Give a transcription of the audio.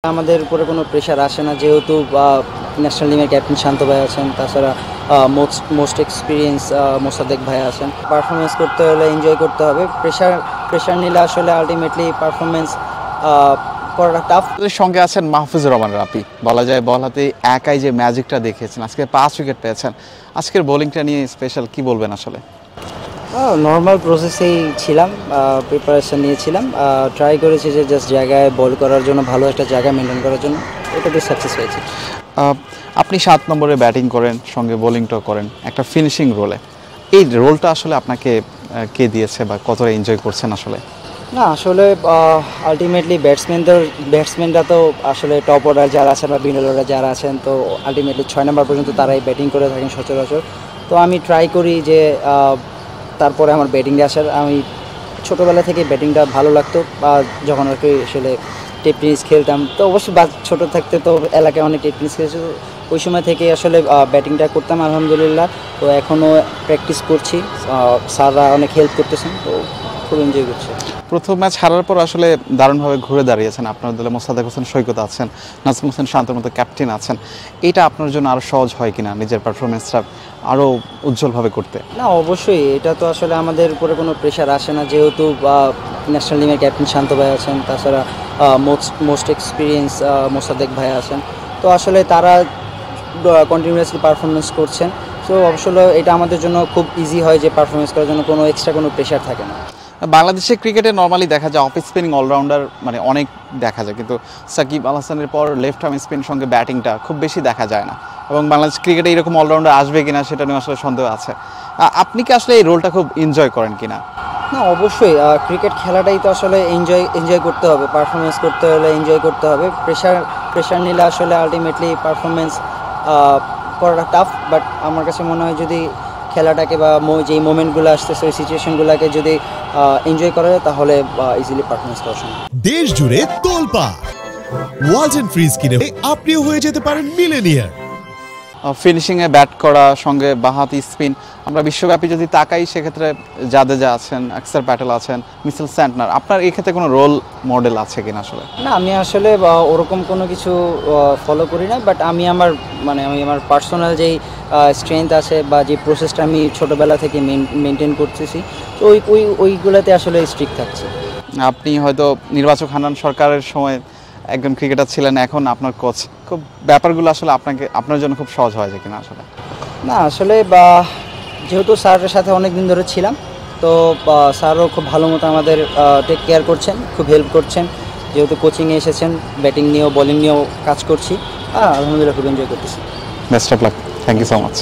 আমাদের উপরে কোনো প্রেশার আসে না, যেহেতু ন্যাশনাল টিমের ক্যাপ্টেন শান্ত ভাই আছেন, তাছাড়া মোস্ট এক্সপিরিয়েন্স মোসাদ্দেক ভাই আছেন। পারফরমেন্স করতে হলে এনজয় করতে হবে। প্রেশার নিলে আসলে আলটিমেটলি পারফরমেন্স করাটা টাফ। সঙ্গে আছেন মাহফুজুর রহমান রাপি, বলা যায় বল হাতে একাই যে ম্যাজিকটা দেখিয়েছেন, আজকে 5 উইকেট পেয়েছেন। আজকের বোলিংটা নিয়ে স্পেশাল কি বলবেন আসলে? নর্মাল প্রসেসেই ছিলাম, প্রিপারেশন নিয়েছিলাম, ট্রাই করেছি যে জাস্ট জায়গায় বল করার জন্য, ভালো একটা জায়গা মেনটেন করার জন্য, এটাতে সাকসেস হয়েছে। আপনি 7 নম্বরে ব্যাটিং করেন, সঙ্গে বোলিংটাও করেন একটা ফিনিশিং রোলে। এই রোলটা আসলে আপনাকে কে দিয়েছে বা কতটা এনজয় করছেন আসলে? না আসলে আলটিমেটলি ব্যাটসম্যানরা তো আসলে টপ অর্ডার যারা আছেন বা মিডল অর্ডার যারা আছেন, তো আলটিমেটলি 6 নম্বর পর্যন্ত তারাই ব্যাটিং করে থাকেন সচরাচর। তো আমি ট্রাই করি যে তারপরে আমার ব্যাটিংয়ে আসার। আমি ছোটোবেলা থেকে ব্যাটিংটা ভালো লাগতো, বা যখন আর কি আসলে টেনিস খেলতাম, তো অবশ্যই ছোটো থাকতে তো এলাকায় অনেক টেনিস খেলেছে, ওই সময় থেকে আসলে ব্যাটিংটা করতাম আলহামদুলিল্লাহ। তো এখনও প্র্যাকটিস করছি, স্যাররা অনেক হেল্প করতেছেন, তো খুব এনজয় করছি। প্রথম ম্যাচ হারার পর আসলে দারুণভাবে ঘুরে দাঁড়িয়েছেন। আপনার দলে মোসাদ্দেক হোসেন সৈকত আছেন, নাজমুল হোসেন শান্তর মতো ক্যাপ্টেন আছেন। এটা আপনার জন্য আরও সহজ হয় কিনা নিজের পারফরমেন্সটা আরও উজ্জ্বলভাবে করতে? না অবশ্যই, এটা তো আসলে আমাদের উপরে কোনো প্রেশার আসে না, যেহেতু ন্যাশনাল টিমের ক্যাপ্টেন শান্ত ভাই আছেন, তাছাড়া মোস্ট এক্সপিরিয়েন্স মোসাদ্দেক ভাই আছেন। তো আসলে তারা কন্টিনিউয়াসলি পারফরমেন্স করছেন। তো আসলে এটা আমাদের জন্য খুব ইজি হয় যে পারফরমেন্স করার জন্য কোনো এক্সট্রা কোনো প্রেশার থাকে না। বাংলাদেশের ক্রিকেটে নর্মালি দেখা যায় অফ স্পিনিং অলরাউন্ডার মানে অনেক দেখা যায়, কিন্তু সাকিব আল হাসানের পর লেফট আর্ম স্পিন সঙ্গে ব্যাটিংটা খুব বেশি দেখা যায় না, এবং বাংলাদেশ ক্রিকেটে এরকম অলরাউন্ডার আসবে কিনা সেটা নিয়ে আসলে সন্দেহ আছে। আপনি কি আসলে এই রোলটা খুব এনজয় করেন কিনা? না অবশ্যই, ক্রিকেট খেলাটাই তো আসলে এনজয় করতে হবে, পারফরমেন্স করতে হলে এনজয় করতে হবে। প্রেশার নিলে আসলে আলটিমেটলি পারফরমেন্স করাটা টাফ, বাট আমার কাছে মনে হয় যদি খেলাটাকে বা যেই মোমেন্টগুলো আসতেছে ওই সিচুয়েশনগুলোকে যদি এনজয় করা যায়, তাহলে ইজিলি পারফরমেন্স করা সম্ভব। দেশ জুড়ে তোলপাড় ওয়ালটন ফ্রিজ কিনে আপনিও হয়ে যেতে পারেন মিলেনিয়ার। ফিনিশিংয়ে ব্যাট করা সঙ্গে বাঁহাতি স্পিন, আমরা বিশ্বব্যাপী যদি তাকাই সেক্ষেত্রে জাদেজা আছেন, আকসার প্যাটেল আছেন, মিচেল স্যান্টনার। আপনার এই ক্ষেত্রে কোনো রোল মডেল আছে কিনা আসলে? না আমি আসলে ওরকম কোনো কিছু ফলো করি না, বাট আমি আমার পার্সোনাল যেই স্ট্রেংথ আছে বা যে প্রসেসটা আমি ছোটোবেলা থেকে মেনটেন করতেছি, তো ওইগুলোতে আসলে স্ট্রিক্ট থাকছে। আপনি হয়তো নির্বাচক হান্নান সরকারের সময় একজন ক্রিকেটার ছিলেন, এখন আপনার কোচ, খুব ব্যাপারগুলো আসলে আপনার জন্য খুব সহজ হয় যে কিনা আসলে? না আসলে যেহেতু স্যারের সাথে অনেক দিন ধরে ছিলাম, তো স্যারও খুব ভালো মতো আমাদের টেক কেয়ার করছেন, খুব হেল্প করছেন। যেহেতু কোচিংয়ে এসেছেন, ব্যাটিং নিয়েও বোলিং নিয়েও কাজ করছি, আলহামদুলিল্লাহ খুব এনজয় করতেছি। Best of luck, thank you so much.